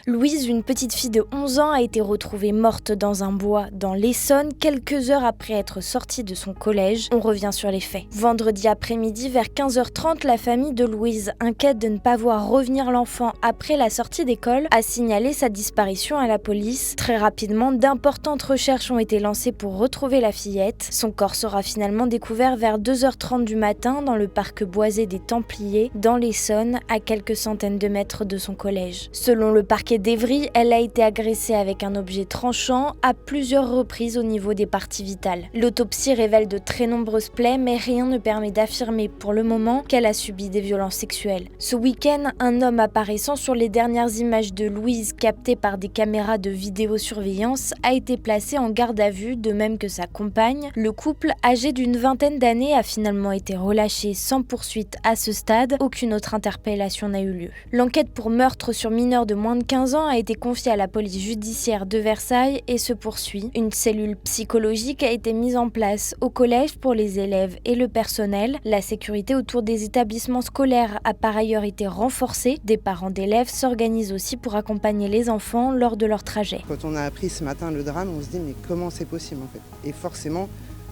Louise, une petite fille de 11 ans, a été retrouvée morte dans un bois dans l'Essonne quelques heures après être sortie de son collège. On revient sur les faits. Vendredi après-midi, vers 15h30, la famille de Louise, inquiète de ne pas voir revenir l'enfant après la sortie d'école, a signalé sa disparition à la police. Très rapidement, d'importantes recherches ont été lancées pour retrouver la fillette. Son corps sera finalement découvert vers 2h30 du matin dans le parc boisé des Templiers, dans l'Essonne, à quelques centaines de mètres de son collège. Selon le parquet d'Évry, elle a été agressée avec un objet tranchant à plusieurs reprises au niveau des parties vitales. L'autopsie révèle de très nombreuses plaies, mais rien ne permet d'affirmer pour le moment qu'elle a subi des violences sexuelles. Ce week-end, un homme apparaissant sur les dernières images de Louise captées par des caméras de vidéosurveillance a été placé en garde à vue, de même que sa compagne. Le couple, âgé d'une vingtaine d'années, a finalement été relâché sans poursuite à ce stade. Aucune autre interpellation n'a eu lieu. L'enquête pour meurtre sur mineur de moins de 15 ans a été confiée à la police judiciaire de Versailles et se poursuit. Une cellule psychologique a été mise en place au collège pour les élèves et le personnel. La sécurité autour des établissements scolaires a par ailleurs été renforcée. Des parents d'élèves s'organisent aussi pour accompagner les enfants lors de leur trajet. Quand on a appris ce matin le drame, on se dit mais comment c'est possible en fait? Et forcément,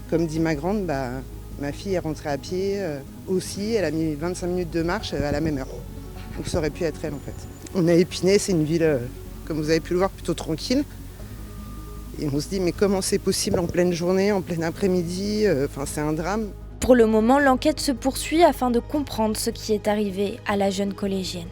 comme dit ma grande, ma fille est rentrée à pied aussi, elle a mis 25 minutes de marche à la même heure. Donc ça aurait pu être elle en fait. On a Épinay, c'est une ville, comme vous avez pu le voir, plutôt tranquille. Et on se dit mais comment c'est possible en pleine journée, en plein après-midi, c'est un drame. Pour le moment, l'enquête se poursuit afin de comprendre ce qui est arrivé à la jeune collégienne.